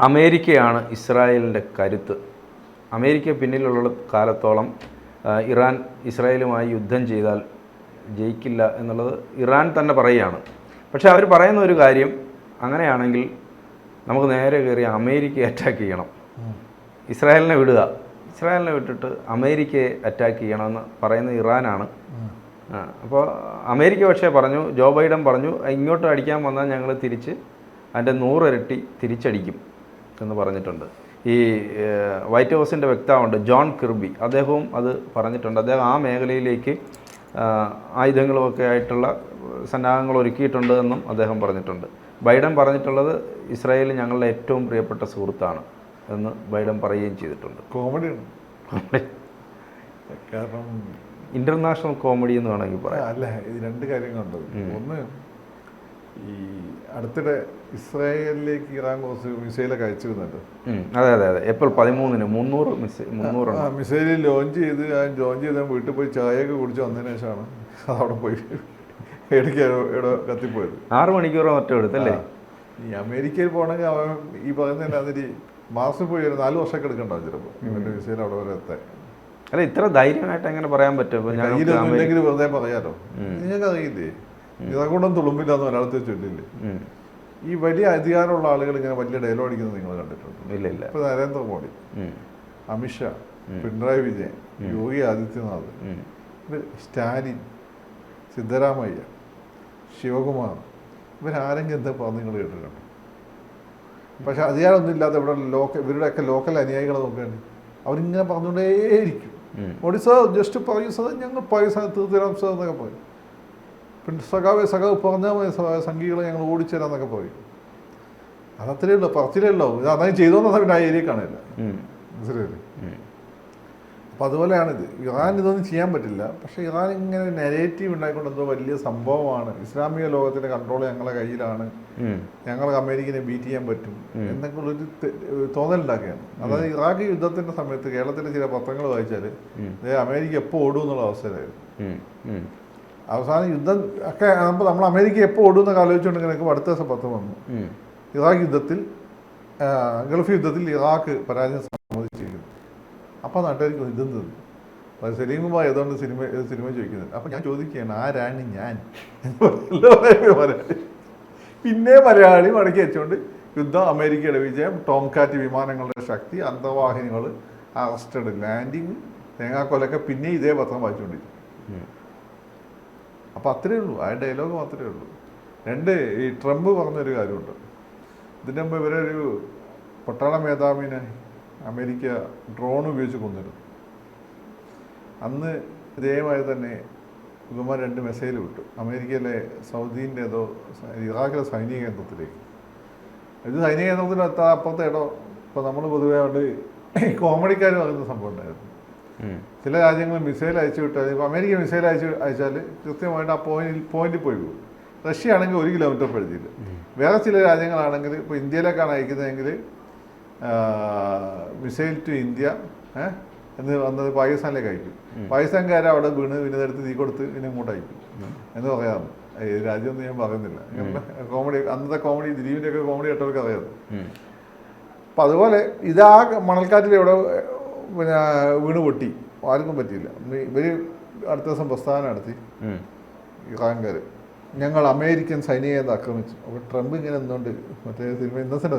അമേരിക്കയാണ് ഇസ്രായേലിൻ്റെ കരുത്ത്. അമേരിക്ക പിന്നിലുള്ള കാലത്തോളം ഇറാൻ ഇസ്രായേലുമായി യുദ്ധം ചെയ്താൽ ജയിക്കില്ല എന്നുള്ളത് ഇറാൻ തന്നെ പറയുകയാണ്. പക്ഷേ അവർ പറയുന്ന ഒരു കാര്യം, അങ്ങനെയാണെങ്കിൽ നമുക്ക് നേരെ കയറി അമേരിക്കയെ അറ്റാക്ക് ചെയ്യണം, ഇസ്രായേലിനെ വിടുക, ഇസ്രായേലിനെ വിട്ടിട്ട് അമേരിക്കയെ അറ്റാക്ക് ചെയ്യണമെന്ന് പറയുന്ന ഇറാനാണ്. അപ്പോൾ അമേരിക്ക പക്ഷേ പറഞ്ഞു, ജോ ബൈഡൻ പറഞ്ഞു, ഇങ്ങോട്ട് അടിക്കാൻ വന്നാൽ ഞങ്ങൾ തിരിച്ച് അതിൻ്റെ 100 ഇരട്ടി തിരിച്ചടിക്കും എന്ന് പറഞ്ഞിട്ടുണ്ട്. ഈ വൈറ്റ് ഹൗസിൻ്റെ വക്താവുണ്ട് ജോൺ കിർബി, അദ്ദേഹവും അത് പറഞ്ഞിട്ടുണ്ട്. അദ്ദേഹം ആ മേഖലയിലേക്ക് ആയുധങ്ങളുമൊക്കെ ആയിട്ടുള്ള സന്നാഹങ്ങൾ ഒരുക്കിയിട്ടുണ്ട് എന്നും അദ്ദേഹം പറഞ്ഞിട്ടുണ്ട്. ബൈഡൻ പറഞ്ഞിട്ടുള്ളത് ഇസ്രായേൽ ഞങ്ങളുടെ ഏറ്റവും പ്രിയപ്പെട്ട സുഹൃത്താണ് എന്ന് ബൈഡൻ പറയുകയും ചെയ്തിട്ടുണ്ട്. കോമഡിയാണ്, കാരണം ഇൻ്റർനാഷണൽ കോമഡി എന്ന് വേണമെങ്കിൽ പറയാം. അല്ല, ഇത് രണ്ട് കാര്യങ്ങളുണ്ട്. ഒന്ന്, ഈ അടുത്തിടെ ഇസ്രായേലിലേക്ക് ഇറാൻ കുറച്ച് മിസൈലൊക്കെ അയച്ചിരുന്നുണ്ട്. അതെ അതെ അതെ, ഏപ്രിൽ 13-ന് 300 മിസൈൽ ലോഞ്ച് ചെയ്ത് വീട്ടിൽ പോയി ചായയൊക്കെ കുടിച്ച് വന്നതിന് ശേഷമാണ് അവിടെ പോയി എവിടെ കത്തിപ്പോയത്. 6 മണിക്കൂറോ മറ്റോ എടുത്തല്ലേ. ഈ അമേരിക്കയിൽ പോകണമെങ്കിൽ അവൻ ഈ പറയുന്നതിന് അതിന് മാസം പോയി 4 വർഷമൊക്കെ എടുക്കണ്ടാവും ചിലപ്പോൾ ഇവൻ്റെ മിസൈൽ അവിടെ വരെ എത്താൻ. അല്ല, ഇത്ര ധൈര്യമായിട്ട് എങ്ങനെ പറയാൻ പറ്റും? കയ്യിലൊന്നുമില്ലെങ്കിൽ വെറുതെ പറയാലോ. നിങ്ങൾക്ക് അറിയില്ലേ, ഇതങ്ങോട്ടൊന്നും തുളുമ്പില്ല എന്ന് ഒരാളത്തെ ചൊല്ലില്ലേ? ഈ വലിയ അധികാരമുള്ള ആളുകൾ ഇങ്ങനെ വലിയ ഡയലോഗ് അടിക്കുന്നത് നിങ്ങൾ കണ്ടിട്ടുണ്ട്? ഇല്ല ഇല്ല. ഇപ്പൊ നരേന്ദ്രമോദി, അമിത്ഷാ, പിണറായി വിജയൻ, യോഗി ആദിത്യനാഥ്, സ്റ്റാലിൻ, സിദ്ധരാമയ്യ, ശിവകുമാർ, ഇവരാരെങ്കിലും എന്താ പറഞ്ഞു നിങ്ങൾ കേട്ടിട്ടുണ്ട്? പക്ഷെ അധികാരമൊന്നും ഇല്ലാതെ ഇവിടെ ഇവരുടെയൊക്കെ ലോക്കൽ അനുയായികളെ നോക്കുകയാണ്, അവരിങ്ങനെ പറഞ്ഞുകൊണ്ടേയിരിക്കും. മോഡി സാർ ജസ്റ്റ് പറയൂ സാർ, ഞങ്ങൾ പൈസ തീർത്തരാം സാർ എന്നൊക്കെ പറയും. പിന്നെ സഖാവ് പറഞ്ഞാൽ മതി സംഘികളെ ഞങ്ങൾ ഓടിച്ചേരാന്നൊക്കെ പറയും. അതത്രേ ഉള്ളൂ, പറച്ചിലേ ഉള്ളൂ. ഇത് അതായത് ചെയ്തോന്ന സമയത്ത് ആ ഏരിയ കാണില്ല, മനസ്സിലായില്ലേ? അപ്പോൾ അതുപോലെയാണിത്. ഇറാൻ ഇതൊന്നും ചെയ്യാൻ പറ്റില്ല. പക്ഷേ ഇറാൻ ഇങ്ങനെ നെഗറ്റീവ് ഉണ്ടായിക്കൊണ്ട് എന്തോ വലിയ സംഭവമാണ്, ഇസ്ലാമിക ലോകത്തിൻ്റെ കൺട്രോൾ ഞങ്ങളുടെ കയ്യിലാണ്, ഞങ്ങൾക്ക് അമേരിക്കനെ ബീറ്റ് ചെയ്യാൻ പറ്റും എന്നൊക്കെ ഉള്ളൊരു തോന്നലുണ്ടാക്കുകയാണ്. അതായത് ഇറാഖ് യുദ്ധത്തിൻ്റെ സമയത്ത് കേരളത്തിലെ ചില പത്രങ്ങൾ വായിച്ചാൽ അമേരിക്ക എപ്പോൾ ഓടും എന്നുള്ള അവസ്ഥയിലായിരുന്നു. അവസാനം യുദ്ധം ഒക്കെ ആകുമ്പോൾ നമ്മൾ അമേരിക്ക എപ്പോൾ ഓടുമെന്നൊക്കെ ആലോചിച്ചുകൊണ്ടെങ്കിൽ അടുത്ത ദിവസം പത്രം വന്നു, ഇറാഖ് യുദ്ധത്തിൽ ഗൾഫ് യുദ്ധത്തിൽ ഇറാഖ് പരാജയം സമ്മതിച്ചിരിക്കുന്നു. അപ്പോൾ നാട്ടുകാർക്ക് യുദ്ധം തീർന്നു. അത് സലീം കുമാർ ഏതുകൊണ്ട് സിനിമ ചോദിക്കുന്നുണ്ട്. അപ്പോൾ ഞാൻ ചോദിക്കുകയാണ്, ആരാണ് ഞാൻ? പിന്നെ മലയാളി മടക്കി വെച്ചുകൊണ്ട് യുദ്ധം, അമേരിക്കയുടെ വിജയം, ടോം കാറ്റ് വിമാനങ്ങളുടെ ശക്തി, അന്തർവാഹിനികൾ, അറസ്റ്റഡ്, ലാൻഡിങ്, തേങ്ങാക്കൊലൊക്കെ പിന്നെ ഇതേ പത്രം വായിച്ചുകൊണ്ടിരിക്കും. അപ്പോൾ അത്രയേ ഉള്ളൂ, ആ ഡയലോഗ് മാത്രമേ ഉള്ളൂ. ഈ ട്രംപ് പറഞ്ഞൊരു കാര്യമുണ്ട്. ഇതിൻ്റെ മുമ്പ് ഇവരൊരു പട്ടാള മേധാവിനെ അമേരിക്ക ഡ്രോൺ ഉപയോഗിച്ച് കൊന്നിരുന്നു. അന്ന് ഇതേമായി തന്നെ ഇവന്മാർ 2 മിസൈൽ വിട്ടു അമേരിക്കയിലെ സൗദീൻ്റെ ഇറാഖിലെ സൈനിക കേന്ദ്രത്തിലേക്ക്. ഇത് സൈനിക കേന്ദ്രത്തിൽ എത്താൻ അപ്പുറത്തെ ഇപ്പോൾ നമ്മൾ പൊതുവേ അവിടെ കോമഡിക്കാർ പറയുന്ന സംഭവം ഉണ്ടായിരുന്നു. ചില രാജ്യങ്ങൾ മിസൈൽ അയച്ചു വിട്ടാൽ, ഇപ്പോൾ അമേരിക്ക മിസൈൽ അയച്ചാൽ കൃത്യമായിട്ട് ആ പോയിന്റിൽ പോയി പോകും. റഷ്യ ആണെങ്കിൽ 1 കിലോമീറ്റർ പരിധിയിൽ. വേറെ ചില രാജ്യങ്ങളാണെങ്കിൽ, ഇപ്പോൾ ഇന്ത്യയിലേക്കാണ് അയക്കുന്നതെങ്കിൽ മിസൈൽ ടു ഇന്ത്യ എന്ന് വന്നത് പാകിസ്ഥാനിലേക്ക് അയക്കും. പാകിസ്ഥാൻകാരെ അവിടെ വീണ് വിനതെടുത്ത് തീ കൊടുത്ത് പിന്നെ ഇങ്ങോട്ട് അയക്കും എന്ന് പറയാറ്. രാജ്യമൊന്നും ഞാൻ പറയുന്നില്ല. കോമഡി, അന്നത്തെ കോമഡി, ദിലീപിൻ്റെയൊക്കെ കോമഡി കേട്ടവർക്ക് അറിയാതെ. അപ്പം അതുപോലെ ഇതാ മണൽക്കാറ്റിൽ എവിടെ പിന്നെ വീണ് പൊട്ടി, ആർക്കും പറ്റിയില്ല. ഇവർ അടുത്ത ദിവസം പ്രസ്താവന നടത്തി, ഇറാൻകാർ, ഞങ്ങൾ അമേരിക്കൻ സൈനികയെ ആക്രമിച്ചു. അപ്പോൾ ട്രംപ് ഇങ്ങനെ എന്തുകൊണ്ട് മറ്റേ സിനിമ ഇന്നസെൻ്റ്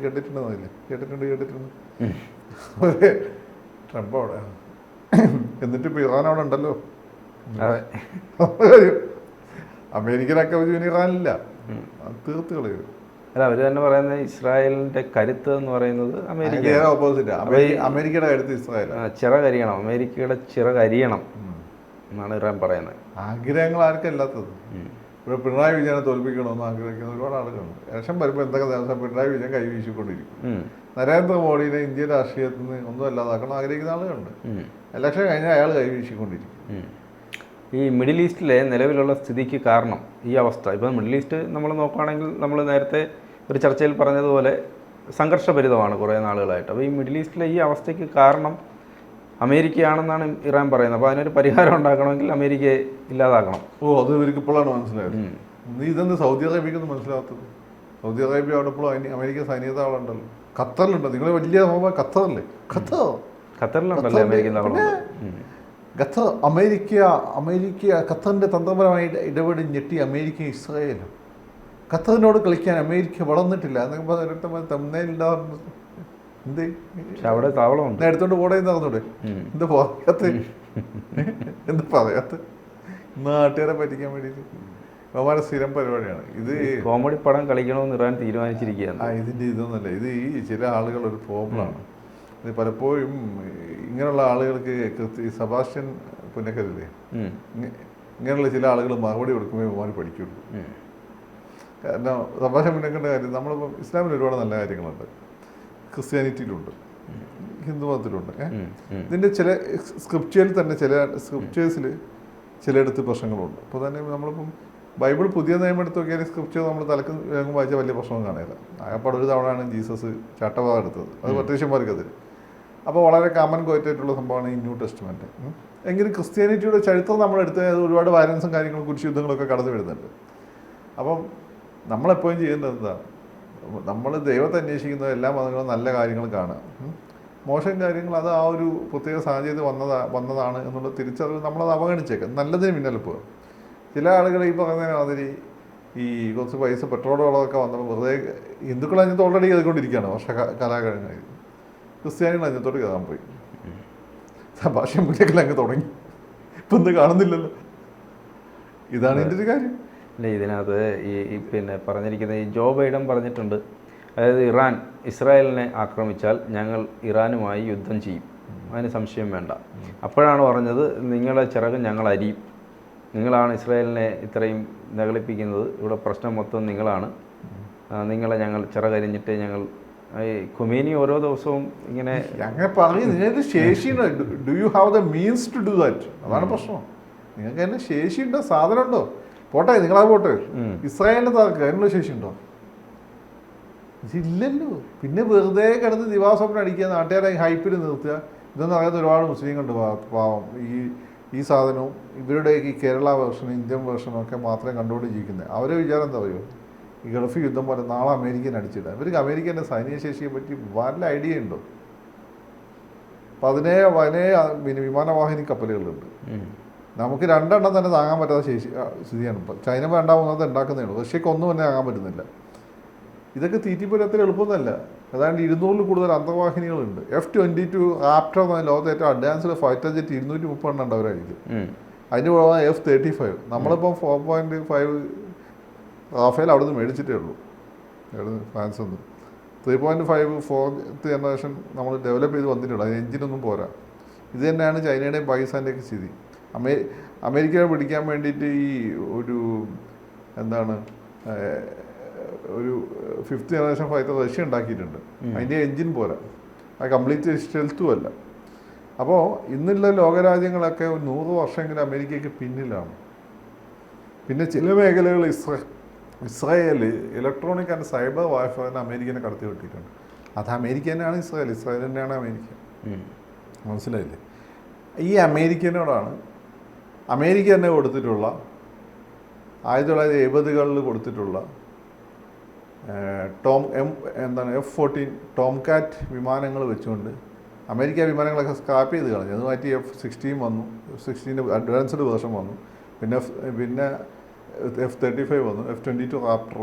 കേട്ടിട്ടുണ്ടെന്നറിയില്ലേ? കേട്ടിട്ടുണ്ട്. ട്രംപ് അവിടെ, എന്നിട്ട് ഇപ്പോൾ ഇറാൻ അവിടെ ഉണ്ടല്ലോ. അമേരിക്കൻ ആക്രമിച്ചു, ഇറാനില്ല, തീർത്ത് കളയും. അല്ല, അവർ തന്നെ പറയുന്നത് ഇസ്രായേലിൻ്റെ കരുത്ത് എന്ന് പറയുന്നത് അമേരിക്കയുടെ കരുത്ത് ഇസ്രായേൽ. ചിറകരിയണം, അമേരിക്കയുടെ ചിറകരിയണം എന്നാണ് ഇറാൻ പറയുന്നത്. ആഗ്രഹങ്ങൾ ആർക്കും ഇല്ലാത്തത്. ഇവിടെ പിണറായി വിജയനെ തോൽപ്പിക്കണമെന്ന് ആഗ്രഹിക്കുന്ന ഒരുപാട് ആളുകളുണ്ട്. ഇലക്ഷൻ വരുമ്പോൾ എന്തൊക്കെ ദിവസം പിണറായി വിജയൻ കൈവീശിക്കൊണ്ടിരിക്കും. നരേന്ദ്രമോദിനെ ഇന്ത്യൻ രാഷ്ട്രീയത്തിൽ നിന്ന് ഒന്നും അല്ലാതാക്കണം ആഗ്രഹിക്കുന്ന ആളുകളുണ്ട്. ഇലക്ഷൻ കഴിഞ്ഞാൽ അയാൾ കൈവീശിക്കൊണ്ടിരിക്കും. ഈ മിഡിൽ ഈസ്റ്റിലെ നിലവിലുള്ള സ്ഥിതിക്ക് കാരണം ഈ അവസ്ഥ. ഇപ്പോൾ മിഡിൽ ഈസ്റ്റ് നമ്മൾ നോക്കുകയാണെങ്കിൽ, നമ്മൾ നേരത്തെ ഒരു ചർച്ചയിൽ പറഞ്ഞതുപോലെ സംഘർഷഭരിതമാണ് കുറേ നാളുകളായിട്ട്. അപ്പോൾ ഈ മിഡിൽ ഈസ്റ്റിലെ ഈ അവസ്ഥയ്ക്ക് കാരണം അമേരിക്കയാണെന്നാണ് ഇറാൻ പറയുന്നത്. അപ്പോൾ അതിനൊരു പരിഹാരം ഉണ്ടാക്കണമെങ്കിൽ അമേരിക്കയെ ഇല്ലാതാക്കണം. അത് ഇവർക്ക് ഇപ്പോഴാണ് മനസ്സിലായത്. നീ ഇതെന്ത് സൗദി അറേബ്യക്കൊന്നും മനസ്സിലാകാത്തത്? സൗദി അറേബ്യ അവിടെ ഇപ്പോഴും അമേരിക്ക സൈനിക താവളുണ്ടല്ലോ. ഖത്തറിലുണ്ട്. നിങ്ങൾ വലിയ ഖത്തറല്ലേ? ഖത്തറിലുണ്ടല്ലേ അമേരിക്കൻ താവളം? ഖത്തർ അമേരിക്ക ഖത്തറിൻ്റെ തന്ത്രപരമായി ഇടപെടി ഞെട്ടി അമേരിക്ക ഇസ്രായേലും. ഖത്തറിനോട് കളിക്കാൻ അമേരിക്ക വളർന്നിട്ടില്ല എന്നൊക്കെ തമ്മിലുണ്ടാകുന്നു. എന്ത് അവിടെ താവളമുണ്ട്, എടുത്തോണ്ട് പോടേന്ന് പറഞ്ഞൂടെ? എന്ത് പറയാത്ത എന്ത് പറയാത്ത നാട്ടുകാരെ പറ്റിക്കാൻ വേണ്ടിയിട്ട് വളരെ സ്ഥിരം പരിപാടിയാണ് ഇത്. കോമഡി പടം കളിക്കണമെന്ന് ഇറാൻ തീരുമാനിച്ചിരിക്കുകയാണ്. ഇതിൻ്റെ ഇതൊന്നുമല്ല, ഇത് ഈ ചില ആളുകൾ ഒരു പ്രോബ്ലമാണ്. ഇത് പലപ്പോഴും ഇങ്ങനെയുള്ള ആളുകൾക്ക് സെബാസ്റ്റ്യൻ പുന്നക്കലില്ലേ, ഇങ്ങനെയുള്ള ചില ആളുകൾ മറുപടി കൊടുക്കുമ്പോൾ ഇവന്മാർ പഠിക്കുള്ളൂ. കാരണം സെബാസ്റ്റ്യൻ പുന്നക്കലിൻ്റെ കാര്യം നമ്മളിപ്പം ഇസ്ലാമിൽ ഒരുപാട് നല്ല കാര്യങ്ങളുണ്ട്, ക്രിസ്ത്യാനിറ്റിയിലുണ്ട്, ഹിന്ദു മതത്തിലുണ്ട്. ഇതിൻ്റെ ചില സ്ക്രിപ്റ്റുകളിൽ തന്നെ ചില സ്ക്രിപ്റ്റേഴ്സിൽ ചിലയിടത്ത് പ്രശ്നങ്ങളുണ്ട്. അപ്പോൾ തന്നെ നമ്മളിപ്പം ബൈബിൾ പുതിയ നിയമം എടുത്ത് നോക്കിയാൽ സ്ക്രിപ്റ്റ് നമ്മൾ തലക്ക് വേഗം വായിച്ചാൽ വലിയ പ്രശ്നമൊന്നും കാണില്ല. ആകപ്പാട് ഒരു തവണയാണ് ജീസസ് ചാട്ടവാദം എടുത്തത്, അത് പരീക്ഷന്മാർക്കതിൽ. അപ്പോൾ വളരെ കോമൺ കോയിറ്റായിട്ടുള്ള സംഭവമാണ് ഈ ന്യൂ ടെസ്റ്റ്മെൻറ്റ്. എങ്കിലും ക്രിസ്ത്യാനിറ്റിയുടെ ചരിത്രം നമ്മളെടുത്ത് ഒരുപാട് വയലൻസും കാര്യങ്ങളും കുരിശ് യുദ്ധങ്ങളൊക്കെ കടന്നു വരുന്നുണ്ട്. അപ്പം നമ്മളെപ്പോഴും ചെയ്യേണ്ടത് എന്താണ്? നമ്മൾ ദൈവത്തെ അന്വേഷിക്കുന്ന എല്ലാ മതങ്ങളും നല്ല കാര്യങ്ങൾ കാണുക, മോശം കാര്യങ്ങൾ അത് ആ ഒരു പ്രത്യേക സാഹചര്യം വന്നതാണ് എന്നുള്ള തിരിച്ചറിവ് നമ്മളത് അവഗണിച്ചേക്കാം, നല്ലതിന് പിന്നാലെ പോകുക. ചില ആളുകൾ ഈ പറയുന്നതിന് മാതിരി ഈ കുറച്ച് പൈസ പെട്രോളുകളൊക്കെ വന്നപ്പോൾ വെറുതെ ഹിന്ദുക്കൾ അഞ്ഞത്ത് ഓൾറെഡി ചെയ്തുകൊണ്ടിരിക്കുകയാണ് കലാകാരനായി. ക്രിസ്ത്യാനികൾ അഞ്ഞത്തോട്ട് കയറാൻ പോയി, ഭാഷ്യം പുലിയൊക്കെ അങ്ങ് തുടങ്ങി, ഇപ്പം എന്ത് കാണുന്നില്ലല്ലോ. ഇതാണ് ഇതിൻ്റെ ഒരു കാര്യം. അല്ല, ഇതിനകത്ത് ഈ പിന്നെ പറഞ്ഞിരിക്കുന്നത് ഈ ജോ ബൈഡൻ പറഞ്ഞിട്ടുണ്ട്, അതായത് ഇറാൻ ഇസ്രായേലിനെ ആക്രമിച്ചാൽ ഞങ്ങൾ ഇറാനുമായി യുദ്ധം ചെയ്യും, അതിന് സംശയം വേണ്ട. അപ്പോഴാണ് പറഞ്ഞത് നിങ്ങളെ ചിറക് ഞങ്ങൾ അരിയും, നിങ്ങളാണ് ഇസ്രായേലിനെ ഇത്രയും നകളിപ്പിക്കുന്നത്, ഇവിടെ പ്രശ്നം മൊത്തം നിങ്ങളാണ്, നിങ്ങളെ ഞങ്ങൾ ചിറകരിഞ്ഞിട്ട് ഞങ്ങൾ. ഖൊമേനി ഓരോ ദിവസവും ഇങ്ങനെ പറഞ്ഞു. നിങ്ങൾക്ക് ശേഷിയുണ്ടോ? Do you have the means to do that? അതാണ് പ്രശ്നം. നിങ്ങൾക്ക് തന്നെ ശേഷിയുണ്ടോ? സാധനം ഉണ്ടോ? പോട്ടെ, നിങ്ങളാ പോട്ടെ, ഇസ്രായേലിനെ തകർക്കുക അതിനുള്ള ശേഷിയുണ്ടോ? ഇതില്ലല്ലോ. പിന്നെ വെറുതെ കിടന്ന് ദിവാസ്വപ്നം അടിക്കുക, നാട്ടുകാരെ ഹൈപ്പിൽ നിർത്തുക. ഇതെന്ന് പറയുന്നത് ഒരുപാട് മുസ്ലിങ്ങളുണ്ട് പാവം. ഈ സാധനവും ഇവരുടെ ഈ കേരള വേർഷനും ഇന്ത്യൻ വേർഷനും ഒക്കെ മാത്രമേ കണ്ടുകൊണ്ട് ജീവിക്കുന്നത്. അവരെ വിചാരം എന്താ പറയുമോ? ഈ ഗൾഫ് യുദ്ധം പോലെ നാളെ അമേരിക്കൻ അടിച്ചിടുക. ഇവർക്ക് അമേരിക്കൻ്റെ സൈനിക ശേഷിയെ പറ്റി വല്ല ഐഡിയ ഉണ്ടോ? 17 വിമാനവാഹിനി കപ്പലുകളുണ്ട്. നമുക്ക് 2 എണ്ണം തന്നെ താങ്ങാൻ പറ്റാത്ത സ്ഥിതിയാണ് ഇപ്പം. ചൈന വേണ്ട പോകുന്നത് ഉണ്ടാക്കുന്നേ ഉള്ളൂ. റഷ്യക്ക് ഒന്നും തന്നെ താങ്ങാൻ പറ്റുന്നില്ല. ഇതൊക്കെ തീറ്റിപ്പുരത്തിൽ എളുപ്പമൊന്നുമല്ല. ഏതാണ്ട് 200-ൽ കൂടുതൽ അന്തർവാഹിനികളുണ്ട്. F-22 റാപ്റ്റർ എന്ന ലോകത്തെ ഏറ്റവും അഡ്വാൻസ്ഡ് ഫൈറ്റർ ജെറ്റ് 230 എണ്ണം ഉണ്ട് അവരായിരിക്കും. അതിന് പുറമെ F-35. നമ്മളിപ്പം 4.5 റാഫേൽ അവിടെ നിന്ന് മേടിച്ചിട്ടേ ഉള്ളൂ, ഫ്രാൻസ് ഒന്നും. 3.5 4th ജനറേഷൻ നമ്മൾ ഡെവലപ്പ് ചെയ്ത് വന്നിട്ടുണ്ട്. അതിന് എഞ്ചിനൊന്നും പോരാ. ഇത് തന്നെയാണ് ചൈനയുടെയും പാകിസ്ഥാൻ്റെയൊക്കെ സ്ഥിതി. അമേരിക്കയെ പിടിക്കാൻ വേണ്ടിയിട്ട് ഈ ഒരു 5th ജനറേഷൻ ഫൈറ്റർ റഷ്യ ഉണ്ടാക്കിയിട്ടുണ്ട്. അതിൻ്റെ എൻജിൻ പോരാ, അത് കംപ്ലീറ്റ് സ്റ്റെൽത്തും അല്ല. അപ്പോൾ ഇന്നുള്ള ലോകരാജ്യങ്ങളൊക്കെ 100 വർഷമെങ്കിലും അമേരിക്കയ്ക്ക് പിന്നിലാണ്. പിന്നെ ചില മേഖലകൾ ഇസ്രായേൽ ഇലക്ട്രോണിക് ആൻഡ് സൈബർ വാർഫെയറിന് അമേരിക്കനെ കടത്തി വിട്ടിട്ടുണ്ട്. അത് അമേരിക്ക തന്നെയാണ് ഇസ്രായേൽ തന്നെയാണ് അമേരിക്ക. മനസ്സിലായില്ലേ? ഈ അമേരിക്കനോടാണ് അമേരിക്ക തന്നെ കൊടുത്തിട്ടുള്ള 1970-കളിൽ കൊടുത്തിട്ടുള്ള F-14 ടോം കാറ്റ് വിമാനങ്ങൾ വെച്ചുകൊണ്ട് അമേരിക്ക വിമാനങ്ങളൊക്കെ സ്ക്രാപ്പ് ചെയ്ത് കളഞ്ഞു. അത് മാറ്റി F-16 വന്നു. F-16 അഡ്വാൻസ്ഡ് വേർഷൻ വന്നു. പിന്നെ F-35 വന്നു. F-22 റാപ്റ്റർ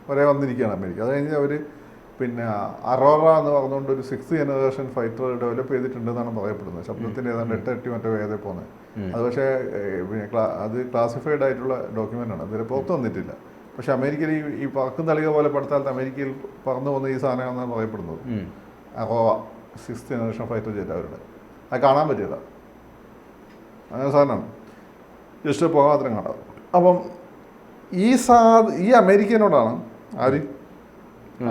വരെ വന്നിരിക്കുകയാണ് അമേരിക്ക. അത് കഴിഞ്ഞ് അവർ പിന്നെ അറോറ എന്ന് പറഞ്ഞുകൊണ്ട് ഒരു 6th ജനറേഷൻ ഫൈറ്റർ ഡെവലപ്പ് ചെയ്തിട്ടുണ്ടെന്നാണ് പറയപ്പെടുന്നത്. ശബ്ദത്തിൻ്റെ ഏതാണ്ട് 8 ഇരട്ടി മറ്റോ വേഗത പോകുന്നത്. അത് പക്ഷേ അത് ക്ലാസിഫൈഡ് ആയിട്ടുള്ള ഡോക്യുമെൻ്റാണ്, അതുവരെ പുറത്ത് വന്നിട്ടില്ല. പക്ഷെ അമേരിക്കയിൽ ഈ പറക്കും തളിക പോലെ പഠിത്താലത്ത് അമേരിക്കയിൽ പറന്നു പോകുന്ന ഈ സാധനമാണെന്നാണ് പറയപ്പെടുന്നത്. അറോവ 6th ജനറേഷൻ ഫൈറ്റർ ജെറ്റ് അവരുടെ. അത് കാണാൻ പറ്റില്ല, അങ്ങനെ സാധനമാണ്. ജസ്റ്റ് പോകാത്ര കാണാം. അപ്പം ഈ അമേരിക്കനോടാണ്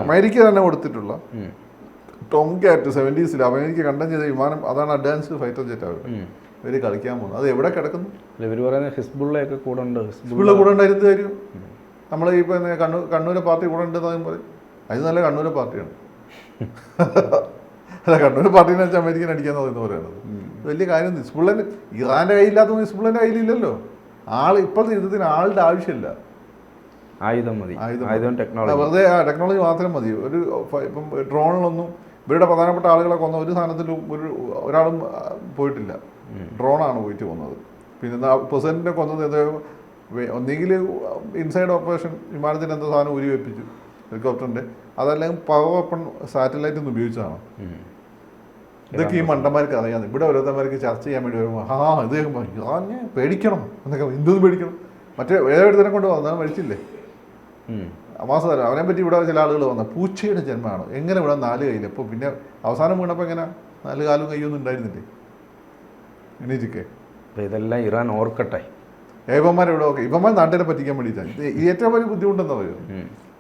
അമേരിക്ക തന്നെ കൊടുത്തിട്ടുള്ള ടോം കാറ്റ് 70s അമേരിക്ക കണ്ടം ചെയ്ത വിമാനം. അതാണ് അഡ്വാൻസ്ഡ് ഫൈറ്റർ ജെറ്റ് അവർ ഇവർ കളിക്കാൻ പോകുന്നത്. അത് എവിടെ കിടക്കുന്നു? ഇവർ പറയുന്നത് ഹിസ്ബുള്ളയൊക്കെ കൂടെ ഉണ്ട്. ഹിസ്ബുള്ള കൂടെ ഉണ്ടായിരുന്നത് കാര്യം നമ്മൾ ഇപ്പോൾ കണ്ണൂരെ പാർട്ടി കൂടെ ഉണ്ടെന്ന് പറയും. അത് നല്ല കണ്ണൂരെ പാർട്ടിയാണ്. അല്ല, കണ്ണൂർ പാർട്ടീനെ വെച്ചാൽ അമേരിക്കൻ അടിക്കാന്ന് പറയുന്ന പോലെയാണത്. വലിയ കാര്യം. ഹിസ്ബുള്ളന് ഇറാൻ്റെ കയ്യില്ലാത്തതുകൊണ്ട് ഹിസ്ബുള്ളൻ്റെ കയ്യിലില്ലല്ലോ. ഇപ്പോഴത്തെ യുദ്ധത്തിന് ആളുടെ ആവശ്യമില്ല. ആയുധം മതി, ആയുധം ടെക്നോളജി. വെറുതെ ടെക്നോളജി മാത്രം മതി. ഇപ്പം ഡ്രോണിലൊന്നും ഇവരുടെ പ്രധാനപ്പെട്ട ആളുകളെ കൊന്ന ഒരു സാധനത്തിലും ഒരാളും പോയിട്ടില്ല. ഡ്രോണാണ് പോയിട്ട് കൊന്നത്. പിന്നെ പ്രസിഡന്റിനെ കൊന്നത് ഒന്നെങ്കിൽ ഇൻസൈഡ് ഓപ്പറേഷൻ വിമാനത്തിന് എന്തോ സാധനം ഊരി വെപ്പിച്ചു ഹെലികോപ്റ്ററിൻ്റെ, അതല്ലെങ്കിൽ പവർ വെപ്പൺ സാറ്റലൈറ്റ് ഒന്ന് ഉപയോഗിച്ചതാണ്. ഇതൊക്കെ ഈ മണ്ടന്മാർക്ക് അറിയാം. ഇവിടെ ഓരോരുത്തന്മാർക്ക് ചർച്ച ചെയ്യാൻ വേണ്ടി വരുമ്പോൾ ഇത് ഞാൻ പേടിക്കണം എന്നൊക്കെ. എന്തൊന്നും പേടിക്കണം? മറ്റേ ഏതൊരുത്തനെ കൊണ്ട് വന്നാൽ മരിച്ചില്ലേ അമാസതരം. അവനെ പറ്റി ഇവിടെ ചില ആളുകൾ വന്ന പൂച്ചയുടെ ജന്മമാണ്, എങ്ങനെ ഇവിടെ 4 കൈയില്ല. ഇപ്പോൾ പിന്നെ അവസാനം വീണപ്പോൾ എങ്ങനെ 4 കാലും കൈയൊന്നും ഉണ്ടായിരുന്നില്ലേ എണീറ്റിക്കെ. അപ്പോൾ ഇതെല്ലാം ഇറാൻ ഓർക്കട്ടെ. ഇവന്മാരെവിടെ ഒക്കെ ഇവന്മാർ നാട്ടിനെ പറ്റിക്കാൻ വേണ്ടിയിട്ടാണ്. ഇത് ഏറ്റവും വലിയ ബുദ്ധിമുട്ടെന്ന് പറയുമോ,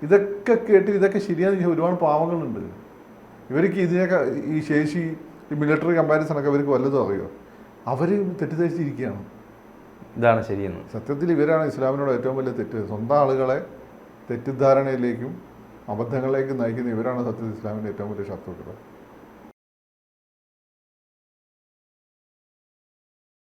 ഇതൊക്കെ കേട്ട് ഇതൊക്കെ ശരിയാന്ന് ഒരുപാട് പാവങ്ങളുണ്ട്. ഇവർക്ക് ഇതിനൊക്കെ ഈ ശേഷി ഈ മിലിറ്ററി കമ്പാരിസണൊക്കെ ഇവർക്ക് വല്ലതും അറിയോ? അവർ തെറ്റിദ്ധരിച്ചിരിക്കുകയാണ്. ഇതാണ് ശരിയെന്ന്. സത്യത്തിൽ ഇവരാണ് ഇസ്ലാമിനോട് ഏറ്റവും വലിയ തെറ്റ്. സ്വന്തം ആളുകളെ തെറ്റിദ്ധാരണയിലേക്കും അബദ്ധങ്ങളിലേക്കും നയിക്കുന്ന ഇവരാണ് സത്യത്തിൽ ഇസ്ലാമിൻ്റെ ഏറ്റവും വലിയ ശത്രുക്കൾ.